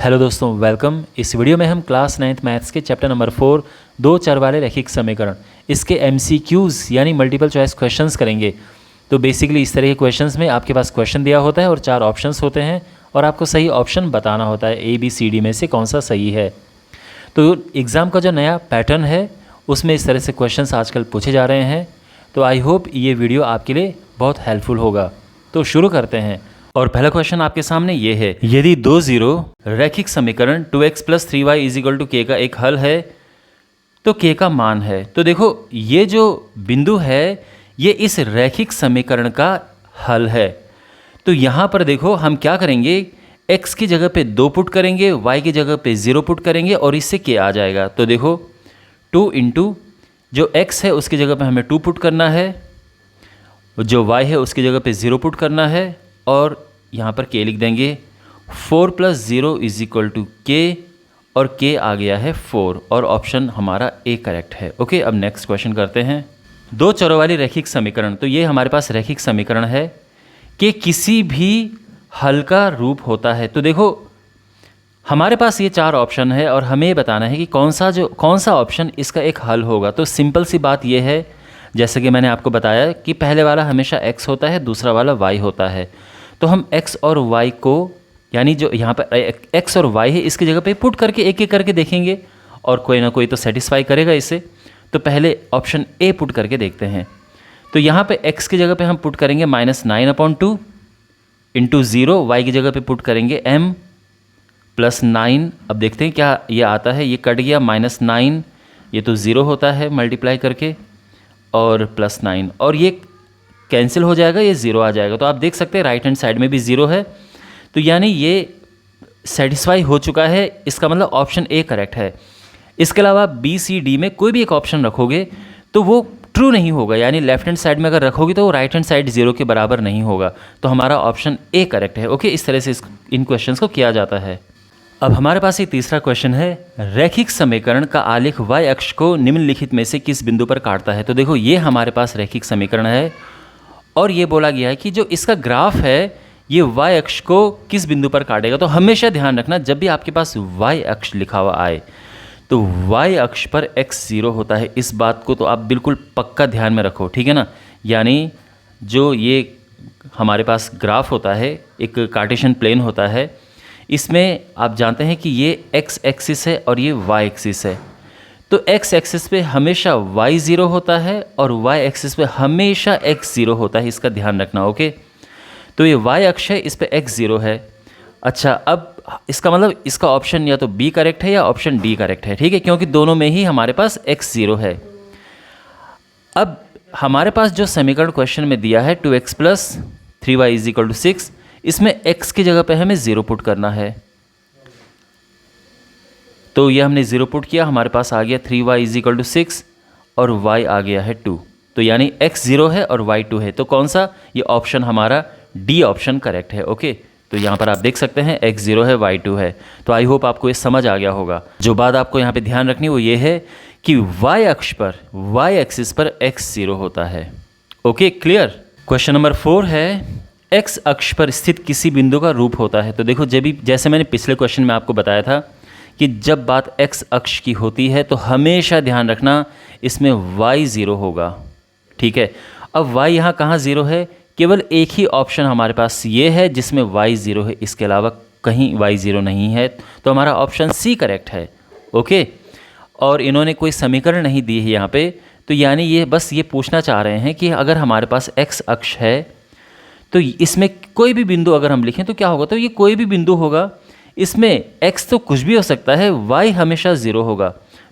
Hello दोस्तों, welcome. इस video में हम क्लास 9th मैथ्स के चैप्टर नंबर 4 दो चर वाले रैखिक समीकरण इसके MCQs यानी मल्टीपल चॉइस क्वेश्चंस करेंगे। तो बेसिकली इस तरह के क्वेश्चंस में आपके पास क्वेश्चन दिया होता है और 4 ऑप्शंस होते हैं और आपको सही ऑप्शन बताना होता है ABCD में से कौन सा सही है। तो एग्ज़ाम का जो नया पैटर्न है उसमें इस तरह से क्वेश्चंस आजकल पूछे जा रहे हैं। तो आई होप ये वीडियो आपके लिए बहुत हेल्पफुल होगा। तो शुरू करते हैं। और पहला क्वेश्चन आपके सामने ये है, यदि दो जीरो रैखिक समीकरण 2x + 3y = k का एक हल है तो k का मान है। तो देखो ये जो बिंदु है ये इस रैखिक समीकरण का हल है। तो यहाँ पर देखो हम क्या करेंगे, x की जगह पे 2 पुट करेंगे, y की जगह पे 0 पुट करेंगे और इससे k आ जाएगा। तो देखो 2 इंटू जो x है उसकी जगह पे हमें 2 पुट करना है, जो y है उसकी जगह पे 0 पुट करना है और यहाँ पर k लिख देंगे। 4 + 0 = k और k आ गया है 4 और ऑप्शन हमारा A करेक्ट है। ओके, अब नेक्स्ट क्वेश्चन करते हैं। दो चरों वाली रैखिक समीकरण, तो ये हमारे पास रैखिक समीकरण है कि किसी भी हल का रूप होता है। तो देखो हमारे पास ये 4 ऑप्शन है और हमें बताना है कि कौन सा ऑप्शन इसका एक हल होगा। तो सिंपल सी बात ये है, जैसे कि मैंने आपको बताया कि पहले वाला हमेशा x होता है, दूसरा वाला y होता है। तो हम x और y को, यानी जो यहाँ पर x और y है इसकी जगह पे पुट करके एक एक करके देखेंगे और कोई ना कोई तो सेटिस्फाई करेगा इसे। तो पहले ऑप्शन A पुट करके देखते हैं। तो यहाँ पे x की जगह पे हम पुट करेंगे -9/2 इंटू 0, y की जगह पे पुट करेंगे m + 9। अब देखते हैं क्या ये आता है। ये कट गया, -9 ये तो 0 होता है मल्टीप्लाई करके और +9 और ये कैंसिल हो जाएगा, ये 0 आ जाएगा। तो आप देख सकते हैं राइट हैंड साइड में भी 0 है। तो यानी ये सेटिस्फाई हो चुका है, इसका मतलब ऑप्शन A करेक्ट है। इसके अलावा B C D में कोई भी एक ऑप्शन रखोगे तो वो ट्रू नहीं होगा, यानी लेफ्ट हैंड साइड में अगर रखोगे तो वो राइट हैंड साइड 0 के बराबर नहीं होगा। तो हमारा ऑप्शन A करेक्ट है। ओके, इस तरह से इन क्वेश्चंस को किया जाता है। अब हमारे पास ये तीसरा क्वेश्चन है, रैखिक समीकरण का आलेख y अक्ष को निम्नलिखित में से किस बिंदु पर काटता है। तो देखो ये हमारे पास रैखिक समीकरण है और ये बोला गया है कि जो इसका ग्राफ है ये y अक्ष को किस बिंदु पर काटेगा। तो हमेशा ध्यान रखना जब भी आपके पास y अक्ष लिखा हुआ आए तो y अक्ष पर x 0 होता है। इस बात को तो आप बिल्कुल पक्का ध्यान में रखो, ठीक है ना। यानी जो ये हमारे पास ग्राफ होता है, एक कार्टेशियन प्लेन होता है, इसमें आप जानते हैं कि ये x एक्सिस है और ये y एक्सिस है। तो x एक्सिस पे हमेशा y 0 होता है और y एक्सिस पे हमेशा x 0 होता है, इसका ध्यान रखना। ओके, तो ये y अक्ष है, इस पे x 0 है। अच्छा, अब इसका मतलब इसका ऑप्शन या तो B करेक्ट है या ऑप्शन D करेक्ट है, ठीक है, क्योंकि दोनों में ही हमारे पास x 0 है। अब हमारे पास जो समीकरण क्वेश्चन में दिया है 2x + 3y = 6, इसमें x की जगह पे हमें 0 पुट करना है। तो ये हमने 0 पुट किया, हमारे पास आ गया 3y = 6 और y आ गया है 2। तो यानी x 0 है और y 2 है। तो कौन सा, ये ऑप्शन हमारा D ऑप्शन करेक्ट है। ओके, तो यहाँ पर आप देख सकते हैं x 0 है, y 2 है। तो आई होप आपको ये समझ आ गया होगा। जो बात आपको यहाँ पे ध्यान रखनी वो ये है कि y अक्ष पर, y एक्सिस पर x 0 होता है। Okay, clear. क्वेश्चन नंबर 4 है, x अक्ष पर स्थित किसी बिंदु का रूप होता है। तो देखो जैसे मैंने पिछले क्वेश्चन में आपको बताया था कि जब बात x अक्ष की होती है तो हमेशा ध्यान रखना इसमें y 0 होगा, ठीक है। अब y यहाँ कहाँ 0 है, केवल एक ही ऑप्शन हमारे पास ये है जिसमें y 0 है, इसके अलावा कहीं y 0 नहीं है। तो हमारा ऑप्शन C करेक्ट है। ओके, और इन्होंने कोई समीकरण नहीं दी है यहाँ पे। तो यानी ये बस ये पूछना चाह रहे हैं कि अगर हमारे पास x अक्ष है तो इसमें कोई भी बिंदु अगर हम लिखें तो क्या होगा। तो ये कोई भी बिंदु होगा, इसमें x तो कुछ भी हो सकता है, y हमेशा 0 होगा।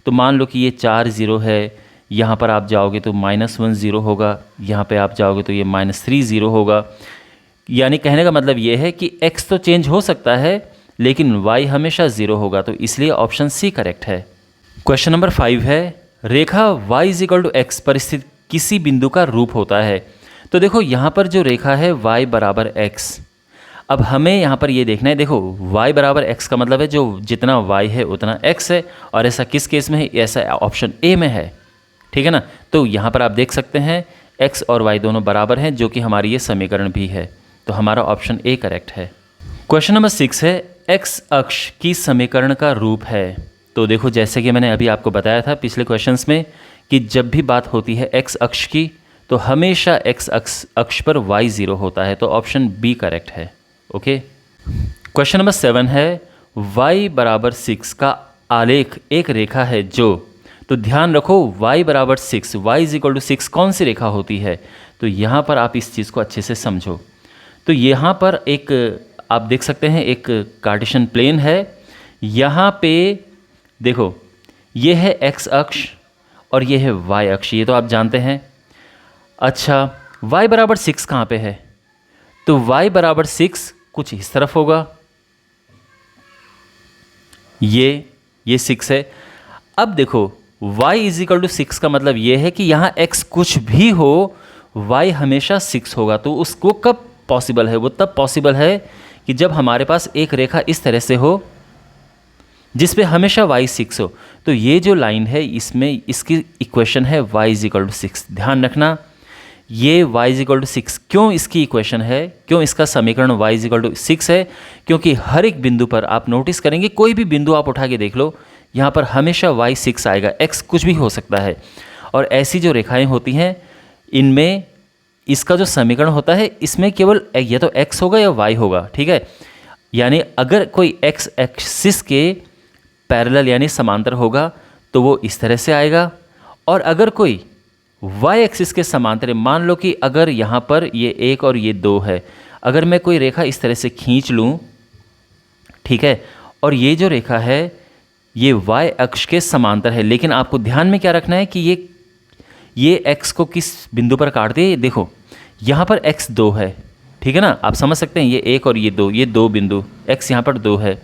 तो मान लो कि ये 4 0 है, यहाँ पर आप जाओगे तो -1 0 होगा, यहाँ पे आप जाओगे तो ये -3 0 होगा। यानी कहने का मतलब ये है कि x तो चेंज हो सकता है लेकिन y हमेशा 0 होगा। तो इसलिए ऑप्शन C करेक्ट है। क्वेश्चन नंबर 5 है, रेखा y = x पर स्थित किसी बिंदु का रूप होता है। तो देखो यहाँ पर जो रेखा है y = x, अब हमें यहाँ पर ये देखना है, देखो y = x का मतलब है जो जितना y है उतना x है, और ऐसा किस केस में है, ऐसा ऑप्शन A में है, ठीक है ना। तो यहाँ पर आप देख सकते हैं x और y दोनों बराबर हैं, जो कि हमारी ये समीकरण भी है। तो हमारा ऑप्शन A करेक्ट है। क्वेश्चन नंबर 6 है, एक्स अक्ष की समीकरण का रूप है। तो देखो, जैसे कि मैंने अभी आपको बताया था पिछले क्वेश्चंस में कि जब भी बात होती है एक्स अक्ष की तो हमेशा एक्स अक्ष पर वाई ज़ीरो होता है। तो ऑप्शन बी करेक्ट है। ओके, क्वेश्चन नंबर 7 है y बराबर 6 का आलेख एक रेखा है जो, तो ध्यान रखो y बराबर 6, y इज इक्वल टू 6 कौन सी रेखा होती है? तो यहाँ पर आप इस चीज़ को अच्छे से समझो। तो यहाँ पर एक आप देख सकते हैं एक कार्टेशियन प्लेन है। यहाँ पे देखो, ये है x अक्ष और ये है y अक्ष, ये तो आप जानते हैं। अच्छा, y बराबर 6 कहाँ पे है? तो y बराबर 6 कुछ इस तरफ होगा, ये 6 है। अब देखो y इज इक्वल टू 6 का मतलब ये है कि यहाँ x कुछ भी हो y हमेशा 6 होगा। तो उसको कब पॉसिबल है? वो तब पॉसिबल है कि जब हमारे पास एक रेखा इस तरह से हो जिस पे हमेशा y 6 हो। तो ये जो लाइन है इसमें इसकी इक्वेशन है y इज इक्वल टू 6। ध्यान रखना, ये y इज इक्वल टू 6 क्यों इसकी इक्वेशन है, क्यों इसका समीकरण y इज इक्वल टू 6 है? क्योंकि हर एक बिंदु पर आप नोटिस करेंगे, कोई भी बिंदु आप उठा के देख लो, यहाँ पर हमेशा y 6 आएगा, x कुछ भी हो सकता है। और ऐसी जो रेखाएं होती हैं इनमें इसका जो समीकरण होता है इसमें केवल या तो x होगा या y होगा, ठीक है। यानी अगर कोई x एक्सिस के पैरेलल यानी समांतर होगा तो वो इस तरह से आएगा, और अगर कोई y एक्सिस के समांतर, मान लो कि अगर यहाँ पर ये 1 और ये 2 है, अगर मैं कोई रेखा इस तरह से खींच लूँ, ठीक है, और ये जो रेखा है ये y अक्ष के समांतर है, लेकिन आपको ध्यान में क्या रखना है कि ये x को किस बिंदु पर काट दे। देखो यहाँ पर x 2 है, ठीक है ना, आप समझ सकते हैं, ये 1 और ये 2, ये 2 बिंदु, x यहाँ पर 2 है।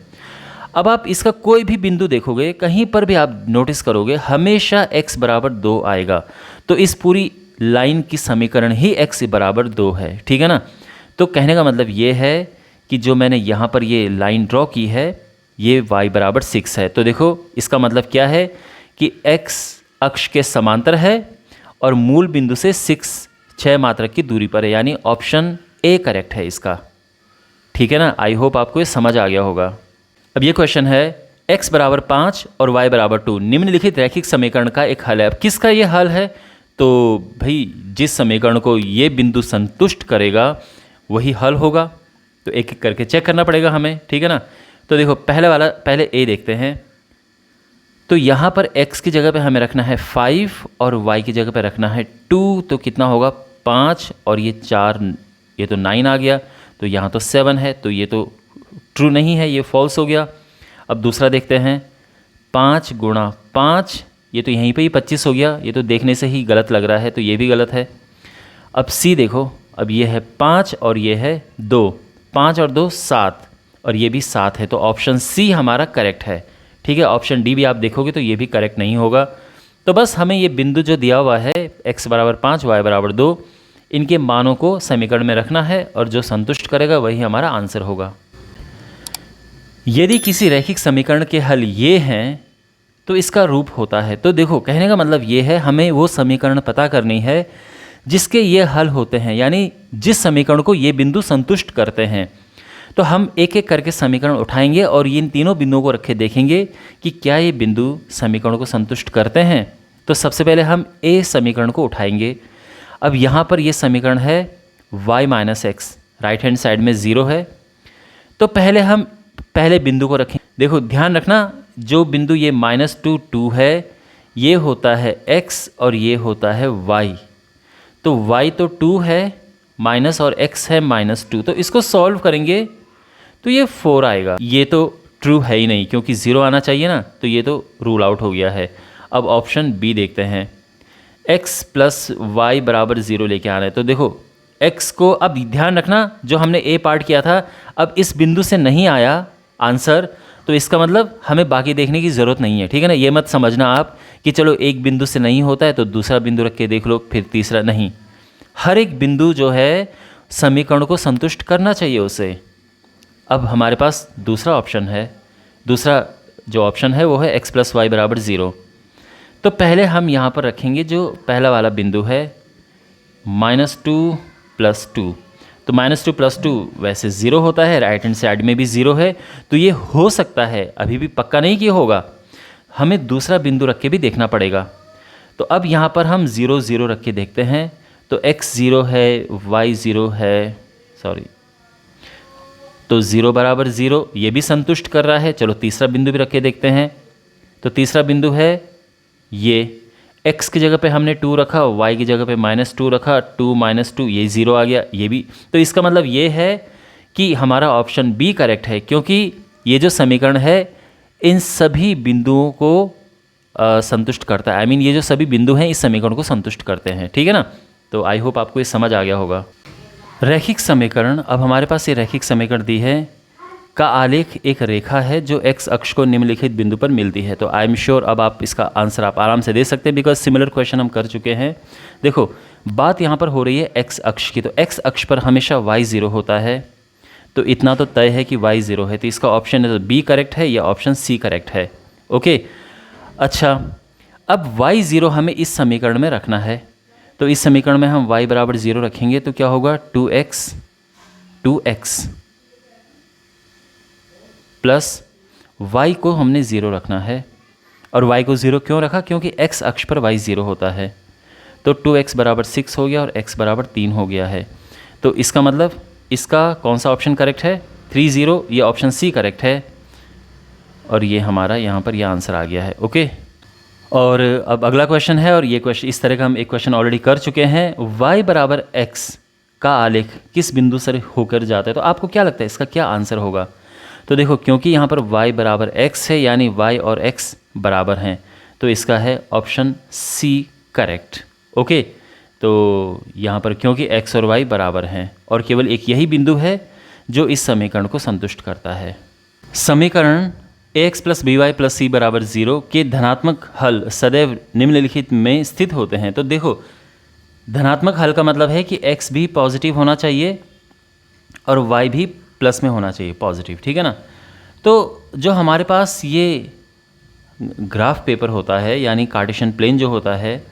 अब आप इसका कोई भी बिंदु देखोगे, कहीं पर भी आप नोटिस करोगे हमेशा x बराबर 2 आएगा। तो इस पूरी लाइन की समीकरण ही x बराबर 2 है, ठीक है ना। तो कहने का मतलब ये है कि जो मैंने यहाँ पर ये लाइन ड्रॉ की है ये y बराबर 6 है। तो देखो इसका मतलब क्या है कि x अक्ष के समांतर है और मूल बिंदु से 6 मात्रक की दूरी पर है, यानी ऑप्शन ए करेक्ट है इसका, ठीक है ना। आई होप आपको ये समझ आ गया होगा। अब ये क्वेश्चन है x बराबर 5 और y बराबर 2 निम्नलिखित रैखिक समीकरण का एक हल है। अब किसका ये हल है? तो भाई जिस समीकरण को ये बिंदु संतुष्ट करेगा वही हल होगा। तो एक एक करके चेक करना पड़ेगा हमें, ठीक है ना। तो देखो पहले a देखते हैं। तो यहाँ पर x की जगह पे हमें रखना है 5 और y की जगह पे रखना है 2। तो कितना होगा 5 और ये 4, ये तो 9 आ गया। तो यहाँ तो 7 है, तो ये तो ट्रू नहीं है, ये फॉल्स हो गया। अब दूसरा देखते हैं, 5 गुणा 5, ये तो यहीं पे ही 25 हो गया, ये तो देखने से ही गलत लग रहा है, तो ये भी गलत है। अब सी देखो, अब ये है 5 और ये है 2, 5 और 2 7, और ये भी 7 है। तो ऑप्शन सी हमारा करेक्ट है, ठीक है। ऑप्शन डी भी आप देखोगे तो ये भी करेक्ट नहीं होगा। तो बस हमें ये बिंदु जो दिया हुआ है x बराबर 5 y बराबर 2, इनके मानों को समीकरण में रखना है और जो संतुष्ट करेगा वही हमारा आंसर होगा। यदि किसी रैखिक समीकरण के हल ये हैं तो इसका रूप होता है। तो देखो कहने का मतलब ये है, हमें वो समीकरण पता करनी है जिसके ये हल होते हैं, यानी जिस समीकरण को ये बिंदु संतुष्ट करते हैं। तो हम एक एक करके समीकरण उठाएंगे और इन तीनों बिंदुओं को रखे देखेंगे कि क्या ये बिंदु समीकरण को संतुष्ट करते हैं। तो सबसे पहले हम ए समीकरण को उठाएंगे। अब यहाँ पर ये समीकरण है y minus x, right hand side में 0 है। तो पहले हम पहले बिंदु को रखें। देखो ध्यान रखना, जो बिंदु ये -2 2 है ये होता है x और ये होता है y। तो y तो 2 है माइनस और x है -2, तो इसको सॉल्व करेंगे तो ये 4 आएगा। ये तो ट्रू है ही नहीं क्योंकि 0 आना चाहिए ना, तो ये तो रूल आउट हो गया है। अब ऑप्शन बी देखते हैं, x प्लस वाई बराबर 0 लेके आना है। तो देखो x को, अब ध्यान रखना जो हमने ए पार्ट किया था अब इस बिंदु से नहीं आया आंसर, तो इसका मतलब हमें बाकी देखने की ज़रूरत नहीं है, ठीक है ना। ये मत समझना आप कि चलो एक बिंदु से नहीं होता है तो दूसरा बिंदु रख के देख लो फिर तीसरा, नहीं। हर एक बिंदु जो है समीकरण को संतुष्ट करना चाहिए उसे। अब हमारे पास दूसरा ऑप्शन है, दूसरा जो ऑप्शन है वो है x प्लस वाई बराबर 0। तो पहले हम यहाँ पर रखेंगे जो पहला वाला बिंदु है -2 + 2। तो -2 + 2 वैसे 0 होता है, राइट हैंड साइड में भी 0 है, तो ये हो सकता है, अभी भी पक्का नहीं कि होगा, हमें दूसरा बिंदु रख के भी देखना पड़ेगा। तो अब यहाँ पर हम 0 0 रख के देखते हैं, तो x 0 है, y 0 है, सॉरी, तो 0 बराबर 0 ये भी संतुष्ट कर रहा है। चलो तीसरा बिंदु भी रख के देखते हैं, तो तीसरा बिंदु है ये, x की जगह पे हमने 2 रखा, y की जगह पे -2 रखा, 2 - 2 ये 0 आ गया, ये भी। तो इसका मतलब ये है कि हमारा ऑप्शन बी करेक्ट है, क्योंकि ये जो समीकरण है इन सभी बिंदुओं को संतुष्ट करता है। ये जो सभी बिंदु हैं इस समीकरण को संतुष्ट करते हैं, ठीक है ना। तो आई होप आपको ये समझ आ गया होगा। रैखिक समीकरण, अब हमारे पास ये रैखिक समीकरण दी है का आलेख एक रेखा है जो x अक्ष को निम्नलिखित बिंदु पर मिलती है। तो आई एम श्योर अब आप इसका आंसर आप आराम से दे सकते हैं, बिकॉज सिमिलर क्वेश्चन हम कर चुके हैं। देखो बात यहाँ पर हो रही है x अक्ष की, तो x अक्ष पर हमेशा y 0 होता है, तो इतना तो तय है कि y 0 है, तो इसका ऑप्शन है तो बी करेक्ट है या ऑप्शन सी करेक्ट है। ओके, अच्छा अब y 0 हमें इस समीकरण में रखना है, तो इस समीकरण में हम y बराबर 0 रखेंगे तो क्या होगा, 2x प्लस y को हमने 0 रखना है, और y को 0 क्यों रखा, क्योंकि x अक्ष पर y 0 होता है। तो 2x बराबर 6 हो गया और x बराबर 3 हो गया है। तो इसका मतलब इसका कौन सा ऑप्शन करेक्ट है, 3 0, ये ऑप्शन सी करेक्ट है, और ये हमारा यहाँ पर यह आंसर आ गया है। ओके, और अब अगला क्वेश्चन है, और ये क्वेश्चन इस तरह का हम एक क्वेश्चन ऑलरेडी कर चुके हैं। y बराबर x का आलेख किस बिंदु से होकर जाता है, तो आपको क्या लगता है इसका क्या आंसर होगा। तो देखो क्योंकि यहाँ पर y बराबर x है, यानी y और x बराबर हैं, तो इसका है ऑप्शन सी करेक्ट। ओके, तो यहाँ पर क्योंकि x और y बराबर हैं और केवल एक यही बिंदु है जो इस समीकरण को संतुष्ट करता है। समीकरण ax + by + c बराबर 0 के धनात्मक हल सदैव निम्नलिखित में स्थित होते हैं। तो देखो धनात्मक हल का मतलब है कि x भी पॉजिटिव होना चाहिए और y भी प्लस में होना चाहिए, पॉजिटिव, ठीक है ना। तो जो हमारे पास ये ग्राफ पेपर होता है, यानी कार्टेशियन प्लेन जो होता है,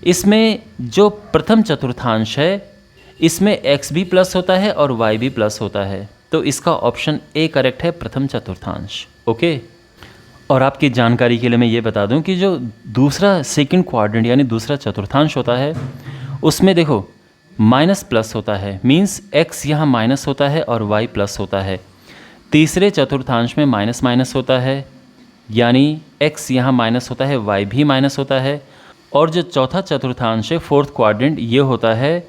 इसमें जो प्रथम चतुर्थांश है इसमें x भी प्लस होता है और y भी प्लस होता है, तो इसका ऑप्शन ए करेक्ट है, प्रथम चतुर्थांश। ओके, और आपकी जानकारी के लिए मैं ये बता दूं कि जो दूसरा सेकंड क्वाड्रेंट यानी दूसरा चतुर्थांश होता है उसमें देखो माइनस प्लस होता है, मींस x यहाँ माइनस होता है और y प्लस होता है। तीसरे चतुर्थांश में माइनस माइनस होता है, यानी x यहाँ माइनस होता है, y भी माइनस होता है, और जो चौथा चतुर्थांश है फोर्थ क्वाड्रेंट ये होता है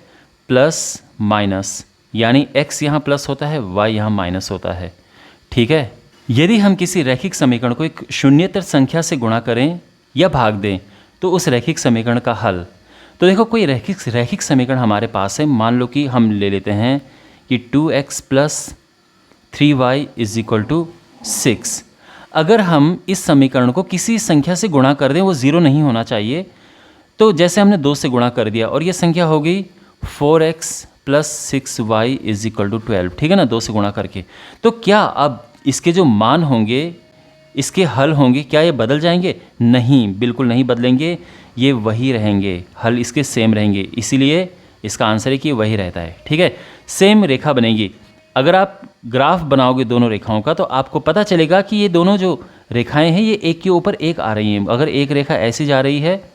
प्लस माइनस, यानी x यहाँ प्लस होता है, y यहाँ माइनस होता है, ठीक है। यदि हम किसी रैखिक समीकरण को एक शून्येतर संख्या से गुणा करें या भाग दें तो उस रैखिक समीकरण का हल, तो देखो कोई रैखिक समीकरण हमारे पास है, मान लो कि हम ले लेते हैं कि 2x + 3y = 6। अगर हम इस समीकरण को किसी संख्या से गुणा कर दें, वो 0 नहीं होना चाहिए, तो जैसे हमने 2 से गुणा कर दिया और ये संख्या हो गई 4x + 6y = 12, ठीक है ना, 2 से गुणा करके। तो क्या अब इसके जो मान होंगे, इसके हल होंगे, क्या ये बदल जाएंगे? नहीं, बिल्कुल नहीं बदलेंगे, ये वही रहेंगे, हल इसके सेम रहेंगे, इसीलिए इसका आंसर है कि वही रहता है, ठीक है। सेम रेखा बनेगी। अगर आप ग्राफ बनाओगे दोनों रेखाओं का तो आपको पता चलेगा कि ये दोनों जो रेखाएं हैं ये एक के ऊपर एक आ रही हैं। अगर एक रेखा ऐसी जा रही है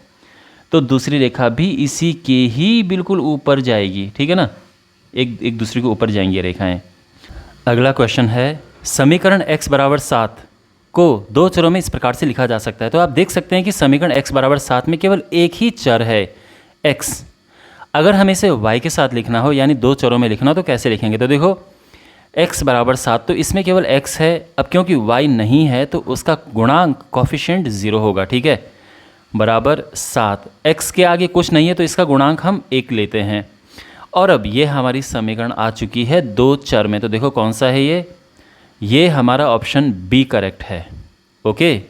तो दूसरी रेखा भी इसी के ही बिल्कुल ऊपर जाएगी, ठीक है ना, एक दूसरे के ऊपर जाएंगी रेखाएं। अगला क्वेश्चन है, समीकरण x बराबर 7 को दो चरों में इस प्रकार से लिखा जा सकता है। तो आप देख सकते हैं कि समीकरण x बराबर 7 में केवल एक ही चर है x। अगर हमें इसे y के साथ लिखना हो, यानी दो चरों में लिखना हो, तो कैसे लिखेंगे। तो देखो x बराबर 7, तो इसमें केवल x है। अब क्योंकि y नहीं है तो उसका गुणांक कोफिशिएंट 0 होगा, ठीक है, बराबर 7। x के आगे कुछ नहीं है तो इसका गुणांक हम 1 लेते हैं। और अब ये हमारी समीकरण आ चुकी है दो चर में। तो देखो कौन सा है ये हमारा ऑप्शन बी करेक्ट है। ओके,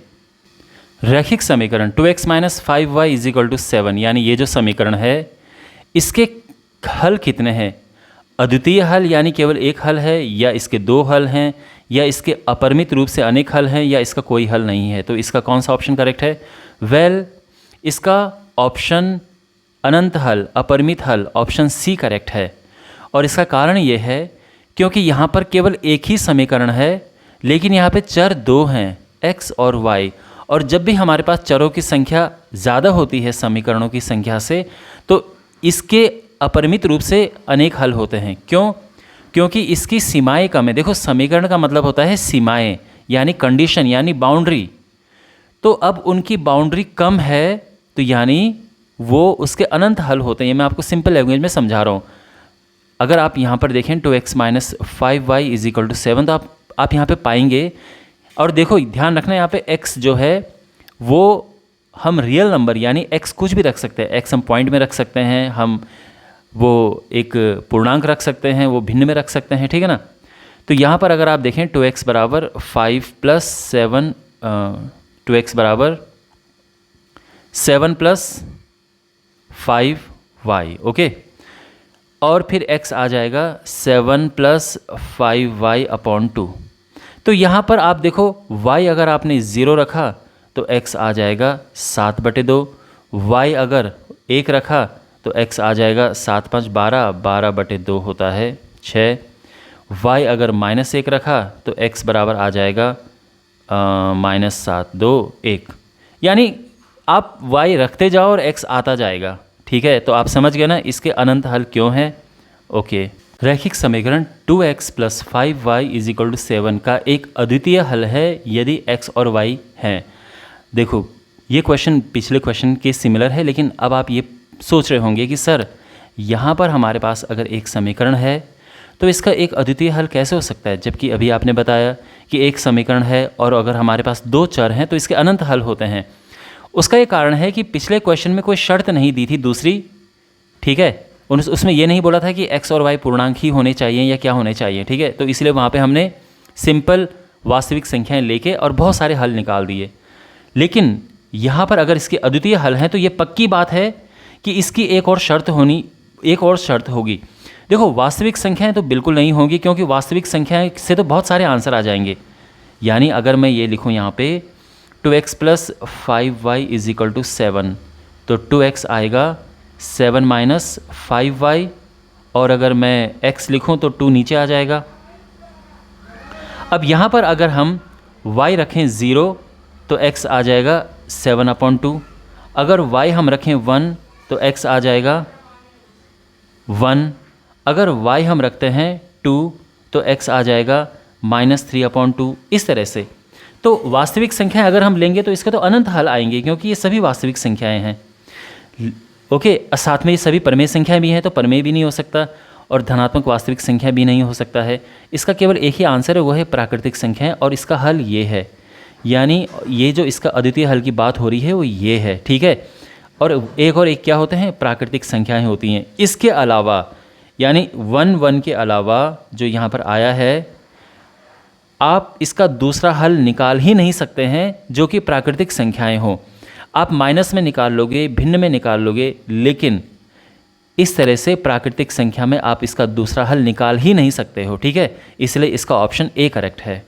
रैखिक समीकरण 2x - 5y = 7, यानी ये जो समीकरण है इसके हल कितने हैं? अद्वितीय हल यानी केवल एक हल है, या इसके दो हल हैं, या इसके अपरिमित रूप से अनेक हल हैं, या इसका कोई हल नहीं है। तो इसका कौन सा ऑप्शन करेक्ट है? वेल, इसका ऑप्शन अनंत हल, अपरिमित हल, ऑप्शन सी करेक्ट है। और इसका कारण ये है क्योंकि यहाँ पर केवल एक ही समीकरण है, लेकिन यहाँ पे चर दो हैं, x और y। और जब भी हमारे पास चरों की संख्या ज़्यादा होती है समीकरणों की संख्या से, तो इसके अपरिमित रूप से अनेक हल होते हैं। क्यों? क्योंकि इसकी सीमाएं कम है। देखो, समीकरण का मतलब होता है सीमाएं, यानी कंडीशन, यानी बाउंड्री। तो अब उनकी बाउंड्री कम है, तो यानी वो उसके अनंत हल होते हैं। ये मैं आपको सिंपल लैंग्वेज में समझा रहा हूँ। अगर आप यहाँ पर देखें 2x minus 5y is equal to 7, तो आप यहाँ पे पाएंगे। और देखो, ध्यान रखना, यहाँ पे x जो है वो हम रियल नंबर यानी x कुछ भी रख सकते हैं। x हम पॉइंट में रख सकते हैं, हम वो एक पूर्णांक रख सकते हैं, वो भिन्न में रख सकते हैं, ठीक है ना। तो यहाँ पर अगर आप देखें 2x बराबर 5 प्लस 7, 2x बराबर 7 प्लस 5y, ओके। और फिर x आ जाएगा 7 प्लस 5y अपॉन 2। तो यहाँ पर आप देखो, y अगर आपने 0 रखा तो x आ जाएगा 7/2, y अगर 1 रखा तो x आ जाएगा 7 5 12, 12/2 होता है 6। y अगर -1 रखा तो x बराबर आ जाएगा -7 2 1। यानी आप y रखते जाओ और x आता जाएगा, ठीक है। तो आप समझ गए ना इसके अनंत हल क्यों हैं। ओके, रैखिक समीकरण 2x plus 5y is equal to 7 का एक अद्वितीय हल है यदि x और y हैं। देखो, ये क्वेश्चन पिछले क्वेश्चन के सिमिलर है, लेकिन अब आप ये सोच रहे होंगे कि सर, यहाँ पर हमारे पास अगर एक समीकरण है तो इसका एक अद्वितीय हल कैसे हो सकता है, जबकि अभी आपने बताया कि एक समीकरण है और अगर हमारे पास दो चर हैं तो इसके अनंत हल होते हैं। उसका ये कारण है कि पिछले क्वेश्चन में कोई शर्त नहीं दी थी दूसरी, ठीक है। उसमें ये नहीं बोला था कि x और y पूर्णांक ही होने चाहिए या क्या होने चाहिए, ठीक है। तो इसलिए वहाँ पे हमने सिंपल वास्तविक संख्याएं लेके और बहुत सारे हल निकाल दिए। लेकिन यहाँ पर अगर इसके अद्वितीय हल हैं तो ये पक्की बात है कि इसकी एक और शर्त होगी। देखो, वास्तविक संख्याएं तो बिल्कुल नहीं होगी, क्योंकि वास्तविक संख्याएं से तो बहुत सारे आंसर आ जाएंगे। यानी अगर मैं ये लिखूँ यहाँ पे 2x plus 5y is equal to 7, तो 2x आएगा 7 माइनस 5y, और अगर मैं x लिखूँ तो 2 नीचे आ जाएगा। अब यहाँ पर अगर हम y रखें 0 तो x आ जाएगा 7/2। अगर y हम रखें 1 तो x आ जाएगा 1। अगर y हम रखते हैं 2 तो x आ जाएगा -3/2। इस तरह से तो वास्तविक संख्याएं अगर हम लेंगे तो इसके तो अनंत हल आएंगे, क्योंकि ये सभी वास्तविक संख्याएं हैं। ओके, साथ में ये सभी परमेय संख्याएं भी हैं, तो परमेय भी नहीं हो सकता और धनात्मक वास्तविक संख्या भी नहीं हो सकता है। इसका केवल एक ही आंसर है, वो है प्राकृतिक संख्याएं, और इसका हल ये है। यानी ये जो इसका अद्वितीय हल की बात हो रही है वो ये है, ठीक है। और एक क्या होते हैं, प्राकृतिक संख्याएं होती हैं। इसके अलावा यानी 1 के अलावा जो यहाँ पर आया है, आप इसका दूसरा हल निकाल ही नहीं सकते हैं जो कि प्राकृतिक संख्याएं हो। आप माइनस में निकाल लोगे, भिन्न में निकाल लोगे, लेकिन इस तरह से प्राकृतिक संख्या में आप इसका दूसरा हल निकाल ही नहीं सकते हो, ठीक है। इसलिए इसका ऑप्शन ए करेक्ट है।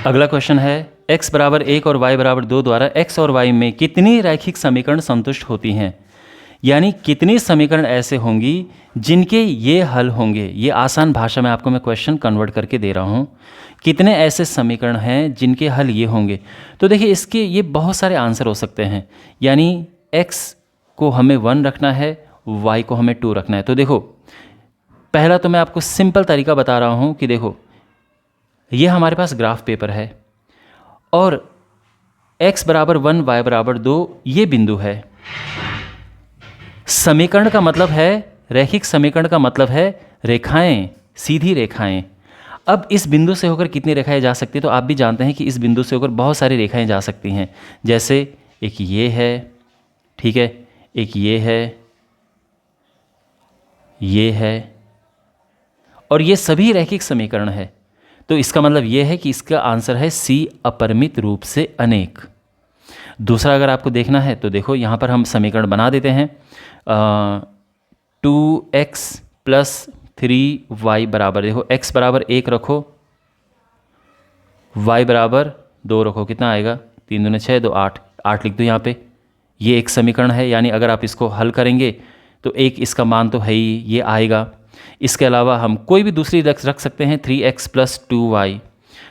अगला क्वेश्चन है, x बराबर 1 और y बराबर 2 द्वारा x और y में कितनी रैखिक समीकरण संतुष्ट होती हैं। यानी कितनी समीकरण ऐसे होंगी जिनके ये हल होंगे। ये आसान भाषा में आपको मैं क्वेश्चन कन्वर्ट करके दे रहा हूँ। कितने ऐसे समीकरण हैं जिनके हल ये होंगे। तो देखिए, इसके ये बहुत सारे आंसर हो सकते हैं। यानी x को हमें 1 रखना है, y को हमें 2 रखना है। तो देखो, पहला तो मैं आपको सिंपल तरीका बता रहा हूँ कि देखो, ये हमारे पास ग्राफ पेपर है और x बराबर 1 y बराबर 2 ये बिंदु है। समीकरण का मतलब है, रैखिक समीकरण का मतलब है रेखाएं, सीधी रेखाएं। अब इस बिंदु से होकर कितनी रेखाएं जा सकती हैं, तो आप भी जानते हैं कि इस बिंदु से होकर बहुत सारी रेखाएं जा सकती हैं। जैसे एक ये है, ठीक है, एक ये है और ये सभी रैखिक समीकरण है। तो इसका मतलब ये है कि इसका आंसर है सी, अपरिमित रूप से अनेक। दूसरा अगर आपको देखना है तो देखो, यहाँ पर हम समीकरण बना देते हैं। 2x प्लस 3y बराबर, देखो x बराबर 1 रखो, y बराबर 2 रखो, कितना आएगा, 3 दूने 6, 2 8, 8 लिख दो यहाँ पे। ये एक समीकरण है, यानी अगर आप इसको हल करेंगे तो एक इसका मान तो है ही, ये आएगा। इसके अलावा हम कोई भी दूसरी रख सकते हैं 3x + 2y,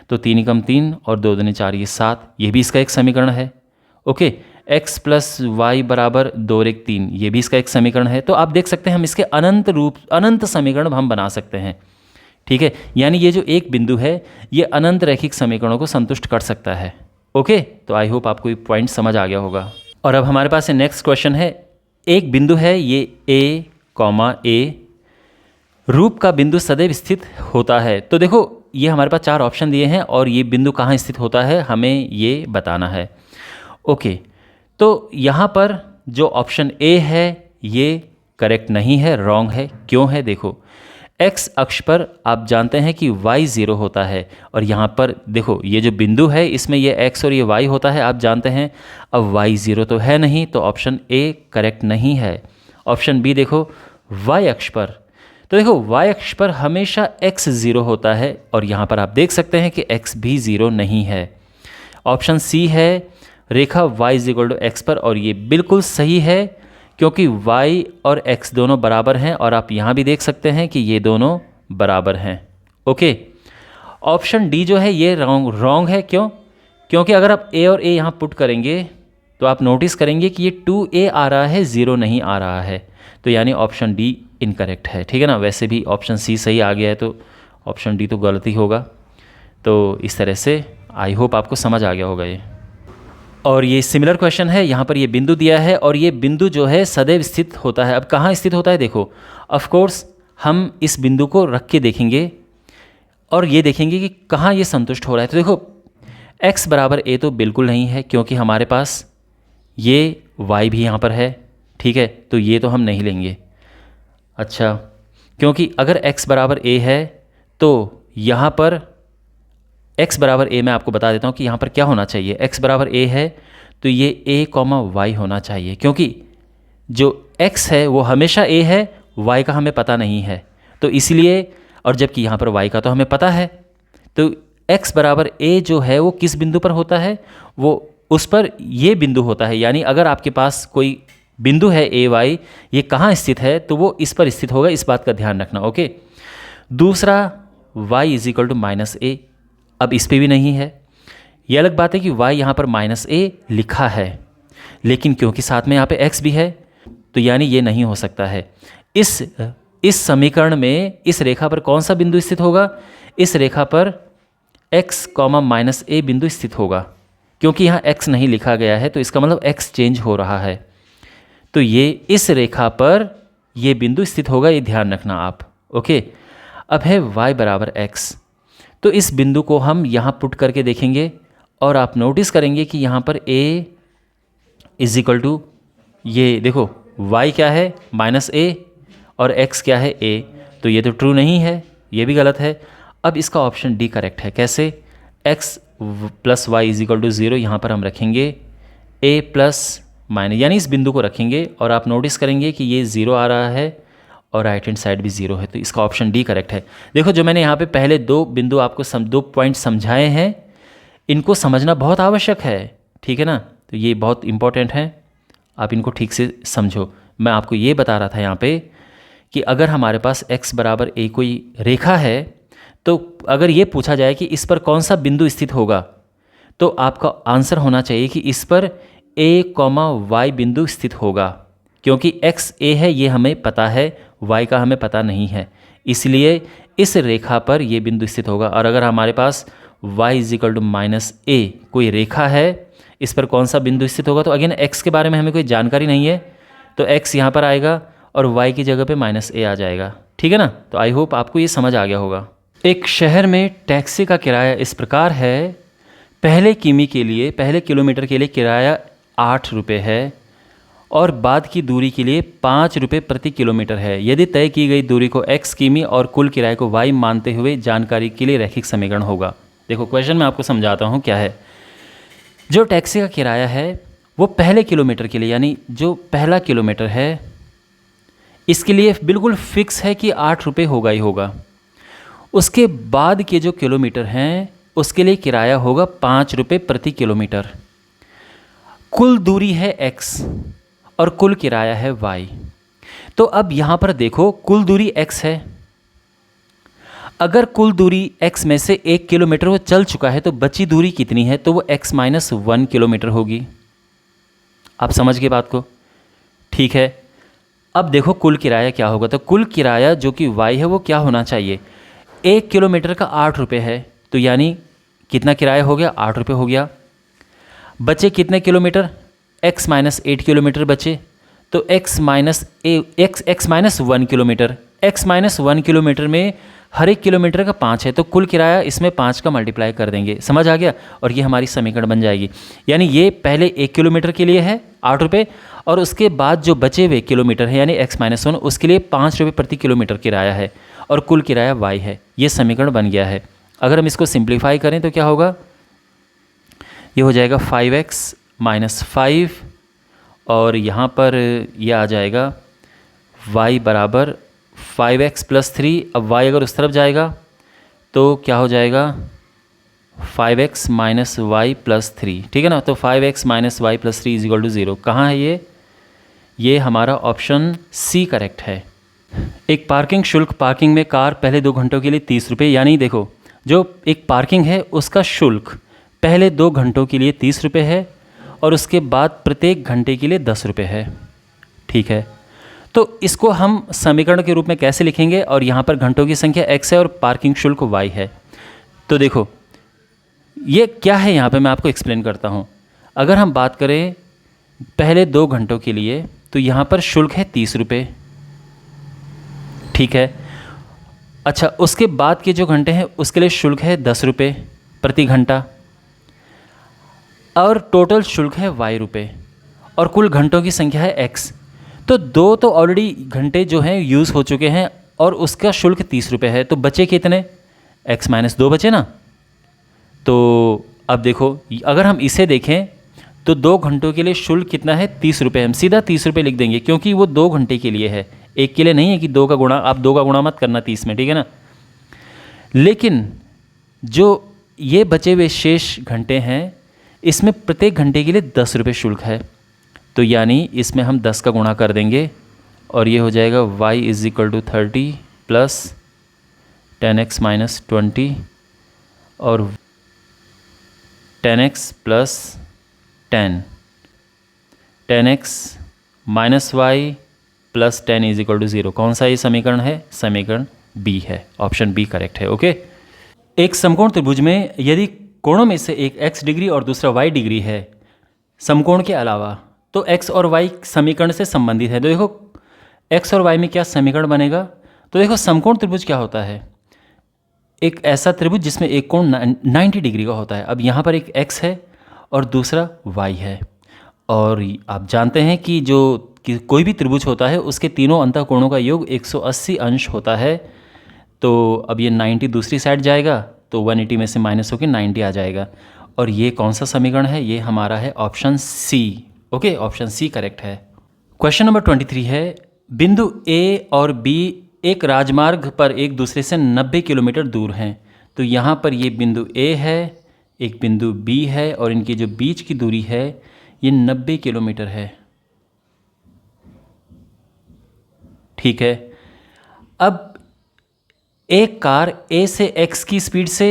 तो 3 × 3 और 2 दूनी 4, ये 7, ये भी इसका एक समीकरण है। ओके, x + y = 2 × 3, ये भी इसका एक समीकरण है। तो आप देख सकते हैं हम इसके अनंत समीकरण हम बना सकते हैं। ठीक है, यानी ये जो एक बिंदु है ये अनंत रैखिक समीकरणों को संतुष्ट कर सकता है। ओके, तो आई होप आपको ये पॉइंट समझ आ गया होगा। और अब हमारे पास नेक्स्ट क्वेश्चन है, एक बिंदु है ये A, रूप का बिंदु सदैव स्थित होता है। तो देखो ये हमारे पास 4 ऑप्शन दिए हैं और ये बिंदु कहाँ स्थित होता है हमें ये बताना है। ओके, तो यहाँ पर जो ऑप्शन A है ये करेक्ट नहीं है, रॉन्ग है। क्यों है देखो, x अक्ष पर आप जानते हैं कि y 0 होता है और यहाँ पर देखो ये जो बिंदु है इसमें ये x और ये y होता है, आप जानते हैं। अब y 0 तो है नहीं, तो ऑप्शन A करेक्ट नहीं है। ऑप्शन B देखो, y अक्ष पर, तो देखो y अक्ष पर हमेशा x 0 होता है और यहाँ पर आप देख सकते हैं कि x भी 0 नहीं है। ऑप्शन C है, रेखा y = x पर, और ये बिल्कुल सही है क्योंकि y और x दोनों बराबर हैं और आप यहाँ भी देख सकते हैं कि ये दोनों बराबर हैं। ओके, ऑप्शन D जो है ये रॉन्ग है। क्यों? क्योंकि अगर आप A और A यहाँ पुट करेंगे तो आप नोटिस करेंगे कि ये 2A आ रहा है, 0 नहीं आ रहा है, तो यानी ऑप्शन D इनकरेक्ट है। ठीक है ना, वैसे भी ऑप्शन C सही आ गया है तो ऑप्शन D तो गलत ही होगा। तो इस तरह से आई होप आपको समझ आ गया होगा ये। और ये सिमिलर क्वेश्चन है, यहाँ पर ये बिंदु दिया है और ये बिंदु जो है सदैव स्थित होता है। अब कहाँ स्थित होता है देखो, ऑफ कोर्स हम इस बिंदु को रख के देखेंगे और ये देखेंगे कि कहाँ ये संतुष्ट हो रहा है। तो देखो x = a तो बिल्कुल नहीं है क्योंकि हमारे पास ये y भी यहाँ पर है। ठीक है, तो ये तो हम नहीं लेंगे। अच्छा, क्योंकि अगर x = a है तो यहाँ पर x = a, मैं आपको बता देता हूँ कि यहाँ पर क्या होना चाहिए। x = a है तो ये a, y होना चाहिए क्योंकि जो x है वो हमेशा a है, y का हमें पता नहीं है, तो इसलिए, और जबकि यहाँ पर y का तो हमें पता है, तो x = a जो है वो किस बिंदु पर होता है, वो उस पर ये बिंदु होता है। यानी अगर आपके पास कोई बिंदु है a, y, ये कहाँ स्थित है तो वो इस पर स्थित होगा, इस बात का ध्यान रखना। ओके, दूसरा y = -a, अब इस पे भी नहीं है। ये अलग बात है कि y यहाँ पर -a लिखा है, लेकिन क्योंकि साथ में यहाँ पे x भी है तो यानी ये नहीं हो सकता है। इस समीकरण में इस रेखा पर कौन सा बिंदु स्थित होगा, इस रेखा पर x, -a बिंदु स्थित होगा। क्योंकि यहाँ x नहीं लिखा गया है तो इसका मतलब x चेंज हो रहा है, तो ये इस रेखा पर ये बिंदु स्थित होगा, ये ध्यान रखना आप। ओके, अब है y = x, तो इस बिंदु को हम यहाँ पुट करके देखेंगे और आप नोटिस करेंगे कि यहाँ पर a = ये देखो y क्या है -a और x क्या है a, तो ये तो ट्रू नहीं है, ये भी गलत है। अब इसका ऑप्शन D करेक्ट है। कैसे? x + y = 0, यहाँ पर हम रखेंगे a ± यानी इस बिंदु को रखेंगे और आप नोटिस करेंगे कि ये 0 आ रहा है और राइट हैंड साइड भी 0 है, तो इसका ऑप्शन D करेक्ट है। देखो जो मैंने यहाँ पे पहले 2 बिंदु आपको 2 पॉइंट समझाए हैं, इनको समझना बहुत आवश्यक है। ठीक है ना, तो ये बहुत इंपॉर्टेंट है, आप इनको ठीक से समझो। मैं आपको ये बता रहा था यहाँ पे कि अगर हमारे पास x = a कोई रेखा है तो अगर ये पूछा जाए कि इस पर कौन सा बिंदु स्थित होगा, तो आपका आंसर होना चाहिए कि इस पर a, y बिंदु स्थित होगा, क्योंकि x a है ये हमें पता है, y का हमें पता नहीं है, इसलिए इस रेखा पर ये बिंदु स्थित होगा। और अगर हमारे पास y = -a कोई रेखा है, इस पर कौन सा बिंदु स्थित होगा, तो अगेन x के बारे में हमें कोई जानकारी नहीं है, तो x यहाँ पर आएगा और y की जगह पे -a आ जाएगा। ठीक है ना, तो आई होप आपको ये समझ आ गया होगा। एक शहर में टैक्सी का किराया इस प्रकार है, पहले किलोमीटर के लिए किराया 8 रुपये है और बाद की दूरी के लिए 5 रुपये प्रति किलोमीटर है। यदि तय की गई दूरी को x किमी और कुल किराए को y मानते हुए जानकारी के लिए रैखिक समीकरण होगा। देखो क्वेश्चन मैं आपको समझाता हूँ क्या है। जो टैक्सी का किराया है वो पहले किलोमीटर के लिए, यानी जो पहला किलोमीटर है इसके लिए बिल्कुल फिक्स है कि 8 रुपये होगा ही होगा। उसके बाद के जो किलोमीटर हैं उसके लिए किराया होगा 5 रुपये प्रति किलोमीटर। कुल दूरी है x और कुल किराया है y। तो अब यहाँ पर देखो कुल दूरी x है अगर कुल दूरी x में से 1 किलोमीटर वो चल चुका है तो बची दूरी कितनी है, तो वो x माइनस 1 किलोमीटर होगी। आप समझ गए बात को? ठीक है, अब देखो कुल किराया क्या होगा। तो कुल किराया जो कि y है वो क्या होना चाहिए, 1 किलोमीटर का 8 रुपये है, तो यानी कितना किराया हो गया, 8 रुपये हो गया। बचे कितने किलोमीटर, x माइनस 8 किलोमीटर बचे, तो x minus 1 kilometre, x minus 1 kilometre में हर एक किलोमीटर का 5 है, तो कुल किराया इसमें 5 का मल्टीप्लाई कर देंगे। समझ आ गया? और ये हमारी समीकरण बन जाएगी। यानी ये पहले 1 किलोमीटर के लिए है 8 रुपये, और उसके बाद जो बचे हुए किलोमीटर है यानी x माइनस 1, उसके लिए 5 रुपये प्रति किलोमीटर किराया है, और कुल किराया y है। ये समीकरण बन गया है। अगर हम इसको सिंप्लीफाई करें तो क्या होगा, ये हो जाएगा 5x माइनस 5, और यहाँ पर यह आ जाएगा y बराबर 5x प्लस 3। अब y अगर उस तरफ जाएगा तो क्या हो जाएगा, 5x माइनस वाई प्लस 3, ठीक है ना। तो 5x minus y plus 3 is equal to 0। कहाँ है ये हमारा ऑप्शन सी करेक्ट है। एक पार्किंग शुल्क, पार्किंग में कार पहले 2 घंटों के लिए 30 रुपये, यानी देखो जो एक पार्किंग है उसका शुल्क पहले 2 घंटों के लिए 30 रुपये है, और उसके बाद प्रत्येक घंटे के लिए 10 रुपये है। ठीक है, तो इसको हम समीकरण के रूप में कैसे लिखेंगे, और यहाँ पर घंटों की संख्या x है और पार्किंग शुल्क y है। तो देखो ये क्या है, यहाँ पे मैं आपको एक्सप्लेन करता हूँ। अगर हम बात करें पहले 2 घंटों के लिए, तो यहाँ पर शुल्क है 30 रुपये, ठीक है। अच्छा, उसके बाद के जो घंटे हैं उसके लिए शुल्क है 10 रुपये प्रति घंटा, और टोटल शुल्क है y रुपये, और कुल घंटों की संख्या है x। तो 2 तो ऑलरेडी घंटे जो हैं यूज़ हो चुके हैं, और उसका शुल्क 30 रुपये है, तो बचे कितने, x माइनस 2 बचे ना। तो अब देखो अगर हम इसे देखें तो 2 घंटों के लिए शुल्क कितना है, 30 रुपये। हम सीधा 30 रुपये लिख देंगे, क्योंकि वो 2 घंटे के लिए है, एक के लिए नहीं है कि 2 का गुणा, आप 2 का गुणा मत करना 30 में, ठीक है ना। लेकिन जो ये बचे हुए शेष घंटे हैं इसमें प्रत्येक घंटे के लिए 10 रुपये शुल्क है, तो यानी इसमें हम 10 का गुणा कर देंगे, और ये हो जाएगा y is equal to 30 plus 10x minus 20 और 10x plus 10x minus y plus 10 is equal to 0। कौन सा ये समीकरण है, समीकरण बी है, ऑप्शन बी करेक्ट है। ओके, एक समकोण त्रिभुज में यदि कोणों में से एक x डिग्री और दूसरा y डिग्री है समकोण के अलावा, तो x और y समीकरण से संबंधित है। तो देखो x और y में क्या समीकरण बनेगा, तो देखो समकोण त्रिभुज क्या होता है, एक ऐसा त्रिभुज जिसमें एक कोण 90 डिग्री का होता है। अब यहाँ पर एक x है और दूसरा y है, और आप जानते हैं कि कोई भी त्रिभुज होता है उसके तीनों अंतःकोणों का योग 180 अंश होता है। तो अब ये 90 दूसरी साइड जाएगा, तो 180 में से माइनस होकर 90 आ जाएगा, और ये कौन सा समीकरण है, ये हमारा है option C. Okay, option C correct है। क्वेश्चन नंबर 23 है, बिंदु ए और बी एक राजमार्ग पर एक दूसरे से 90 किलोमीटर दूर हैं। तो यहाँ पर ये बिंदु ए है, एक बिंदु बी है, और इनकी जो बीच की दूरी है ये 90 किलोमीटर है। ठीक है, अब एक कार ए से x की स्पीड से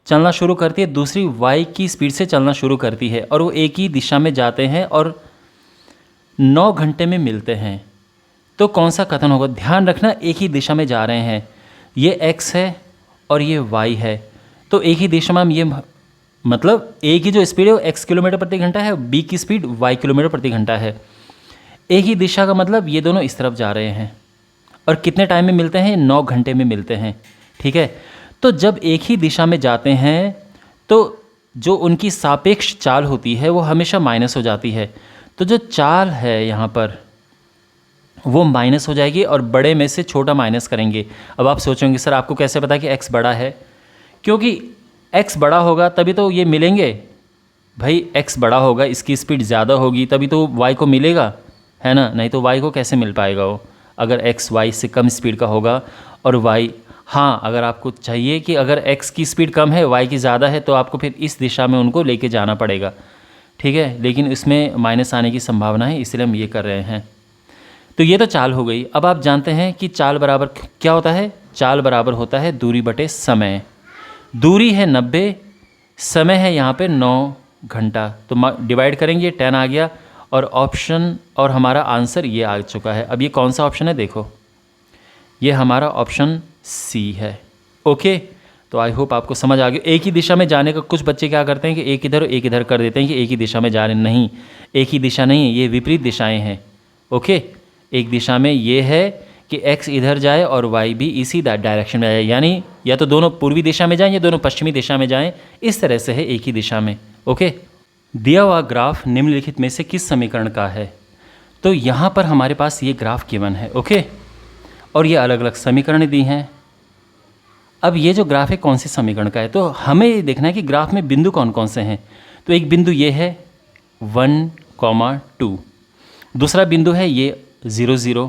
चलना शुरू करती है, दूसरी y की स्पीड से चलना शुरू करती है, और वो एक ही दिशा में जाते हैं और 9 घंटे में मिलते हैं। तो कौन सा कथन होगा, ध्यान रखना एक ही दिशा में जा रहे हैं, ये x है और ये y है, तो एक ही दिशा में हम ये मतलब a की जो स्पीड है वो x किलोमीटर प्रति घंटा है, b की स्पीड y किलोमीटर प्रति घंटा है। एक ही दिशा का मतलब ये दोनों इस तरफ जा रहे हैं, और कितने टाइम में मिलते हैं, 9 घंटे में मिलते हैं। ठीक है, तो जब एक ही दिशा में जाते हैं तो जो उनकी सापेक्ष चाल होती है वो हमेशा माइनस हो जाती है। तो जो चाल है यहाँ पर वो माइनस हो जाएगी, और बड़े में से छोटा माइनस करेंगे। अब आप सोचेंगे सर आपको कैसे पता कि x बड़ा है, क्योंकि x बड़ा होगा तभी तो ये मिलेंगे। भाई x बड़ा होगा, इसकी स्पीड ज़्यादा होगी तभी तो y को मिलेगा, है ना, नहीं तो y को कैसे मिल पाएगा वो, अगर x y से कम स्पीड का होगा और y, हाँ अगर आपको चाहिए कि अगर x की स्पीड कम है y की ज़्यादा है तो आपको फिर इस दिशा में उनको लेके जाना पड़ेगा। ठीक है, लेकिन इसमें माइनस आने की संभावना है, इसलिए हम ये कर रहे हैं। तो ये तो चाल हो गई। अब आप जानते हैं कि चाल बराबर क्या होता है, चाल बराबर होता है दूरी बटे समय। दूरी है 90, समय है यहाँ पे 9 घंटा, तो डिवाइड करेंगे 10 आ गया और ऑप्शन और हमारा आंसर ये आ चुका है। अब ये कौन सा ऑप्शन है देखो, ये हमारा ऑप्शन सी है। ओके, तो आई होप आपको समझ आ गया। एक ही दिशा में जाने का कुछ बच्चे क्या करते हैं कि एक इधर कर देते हैं कि एक ही दिशा में जा रहे, नहीं, एक ही दिशा नहीं है, ये विपरीत दिशाएं हैं। ओके, एक दिशा में ये है कि x इधर जाए और y भी इसी डायरेक्शन में जाए, यानी या तो दोनों पूर्वी दिशा में जाएं या दोनों पश्चिमी दिशा में जाएं, इस तरह से है एक ही दिशा में। ओके, दिया हुआ ग्राफ निम्नलिखित में से किस समीकरण का है? तो यहाँ पर हमारे पास ये ग्राफ गिवन है। ओके, और ये अलग अलग समीकरण दी हैं। अब ये जो ग्राफ है कौन से समीकरण का है, तो हमें ये देखना है कि ग्राफ में बिंदु कौन कौन से हैं। तो एक बिंदु ये है 1, 2, दूसरा बिंदु है ये 0, 0,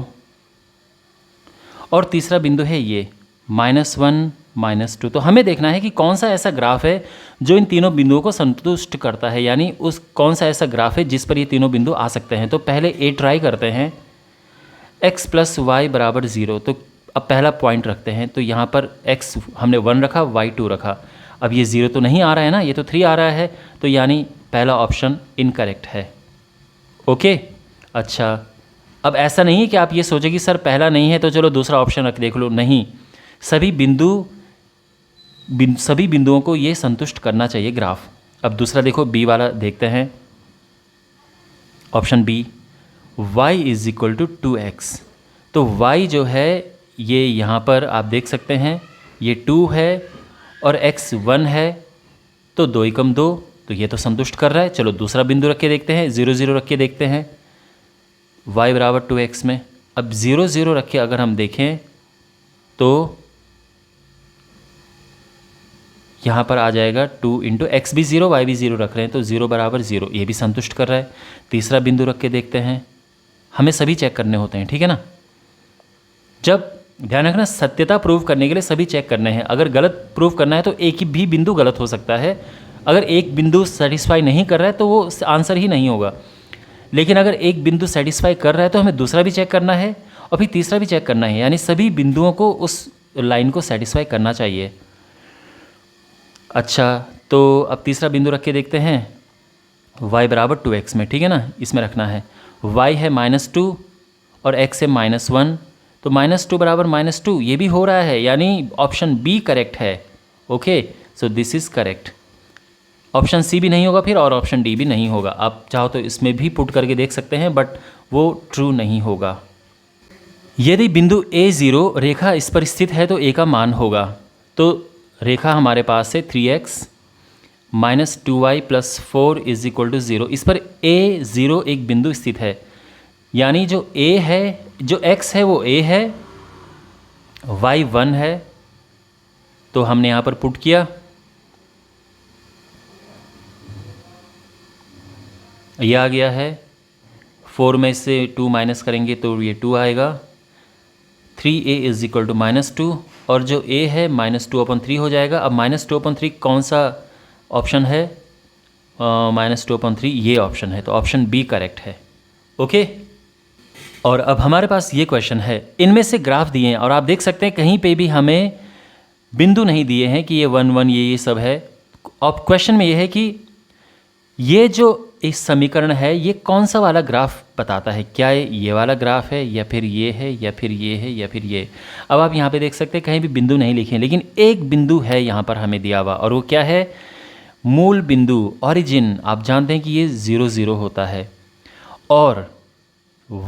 और तीसरा बिंदु है ये -1, -2। तो हमें देखना है कि कौन सा ऐसा ग्राफ है जो इन तीनों बिंदुओं को संतुष्ट करता है, यानी उस कौन सा ऐसा ग्राफ है जिस पर ये तीनों बिंदु आ सकते हैं। तो पहले ए ट्राई करते हैं, x + y = 0। तो अब पहला पॉइंट रखते हैं, तो यहाँ पर x हमने 1 रखा, y 2 रखा। अब ये 0 तो नहीं आ रहा है ना, ये तो 3 आ रहा है, तो यानी पहला ऑप्शन इनकरेक्ट है। ओके, अच्छा, अब ऐसा नहीं है कि आप ये सोचें कि सर पहला नहीं है तो चलो दूसरा ऑप्शन रख देख लो, नहीं, सभी बिंदुओं को ये संतुष्ट करना चाहिए ग्राफ। अब दूसरा देखो, बी वाला देखते हैं, ऑप्शन बी, y = 2x। तो y जो है ये यहाँ पर आप देख सकते हैं ये 2 है और x 1 है, तो 2 = 2, तो ये तो संतुष्ट कर रहा है। चलो दूसरा बिंदु रख के देखते हैं, 0, 0 रख के देखते हैं y = 2x में। अब 0, 0 रख के अगर हम देखें तो यहाँ पर आ जाएगा 2 × x भी 0, y भी 0 रख रहे हैं, तो 0 = 0, ये भी संतुष्ट कर रहा है। तीसरा बिंदु रख के देखते हैं, हमें सभी चेक करने होते हैं, ठीक है ना। जब ध्यान रखना, सत्यता प्रूव करने के लिए सभी चेक करने हैं। अगर गलत प्रूव करना है तो एक ही भी बिंदु गलत हो सकता है। अगर एक बिंदु सेटिस्फाई नहीं कर रहा है तो वो आंसर ही नहीं होगा। लेकिन अगर एक बिंदु सेटिस्फाई कर रहा है तो हमें दूसरा भी चेक करना है और फिर तीसरा भी चेक करना है, यानी सभी बिंदुओं को उस लाइन को सेटिस्फाई करना चाहिए। अच्छा, तो अब तीसरा बिंदु रख के देखते हैं, y = 2x में, ठीक है ना, इसमें रखना है। y है -2 और x है -1, तो -2 = -2, ये भी हो रहा है, यानी ऑप्शन बी करेक्ट है। Okay, so this is correct. Option C भी नहीं होगा फिर, और ऑप्शन डी भी नहीं होगा। आप चाहो तो इसमें भी पुट करके देख सकते हैं, बट वो ट्रू नहीं होगा। यदि बिंदु A0 रेखा इस पर स्थित है तो A का मान होगा। तो रेखा हमारे पास है 3x - 2y + 4 = 0। इस पर A0 एक बिंदु स्थित है, यानी जो A है, जो x है वो A है, y 1 है, तो हमने यहाँ पर पुट किया, ये आ गया है। 4 में से 2 माइनस करेंगे तो ये 2 आएगा। 3a = -2 और जो a है -2/3 हो जाएगा। अब -2/3 कौन सा ऑप्शन है? -2/3 ये ऑप्शन है, तो ऑप्शन बी करेक्ट है। ओके, और अब हमारे पास ये क्वेश्चन है, इनमें से ग्राफ दिए हैं और आप देख सकते हैं कहीं पे भी हमें बिंदु नहीं दिए हैं कि ये 1 1 ये सब है। अब क्वेश्चन में ये है कि ये जो इस समीकरण है ये कौन सा वाला ग्राफ बताता है, क्या ये वाला ग्राफ है या फिर ये है या फिर ये है या फिर ये। अब आप यहाँ पे देख सकते हैं कहीं भी बिंदु नहीं लिखे, लेकिन एक बिंदु है यहाँ पर हमें दिया हुआ, और वो क्या है? मूल बिंदु, ओरिजिन। आप जानते हैं कि ये 0 0 होता है, और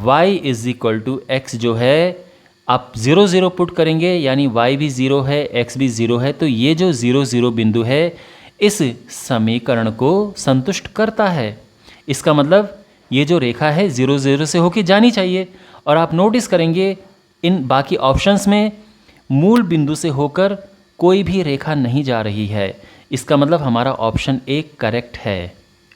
y = x जो है आप 0 0 पुट करेंगे, यानी y भी 0 है, x भी 0 है, तो ये जो 0 0 बिंदु है इस समीकरण को संतुष्ट करता है। इसका मतलब ये जो रेखा है 0 0 से होके जानी चाहिए, और आप नोटिस करेंगे इन बाकी ऑप्शंस में मूल बिंदु से होकर कोई भी रेखा नहीं जा रही है। इसका मतलब हमारा ऑप्शन ए करेक्ट है।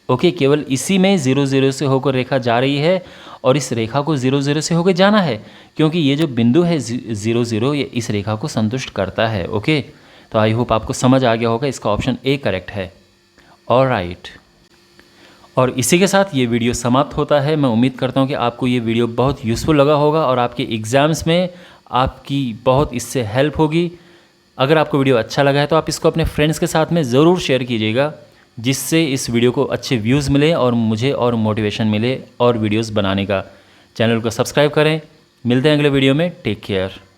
ओके, केवल इसी में 0 0 से होकर रेखा जा रही है, और इस रेखा को 0 0 से होकर जाना है, क्योंकि ये जो बिंदु है 0 0 ये इस रेखा को संतुष्ट करता है। ओके, तो आई होप आपको समझ आ गया होगा, इसका ऑप्शन ए करेक्ट है। ऑलराइट, और इसी के साथ ये वीडियो समाप्त होता है। मैं उम्मीद करता हूँ कि आपको ये वीडियो बहुत यूज़फुल लगा होगा और आपके एग्ज़ाम्स में आपकी बहुत इससे हेल्प होगी। अगर आपको वीडियो अच्छा लगा है तो आप इसको अपने फ्रेंड्स के साथ में ज़रूर शेयर कीजिएगा, जिससे इस वीडियो को अच्छे व्यूज़ मिले और मुझे और मोटिवेशन मिले और वीडियोस बनाने का। चैनल को सब्सक्राइब करें। मिलते हैं अगले वीडियो में। Take care.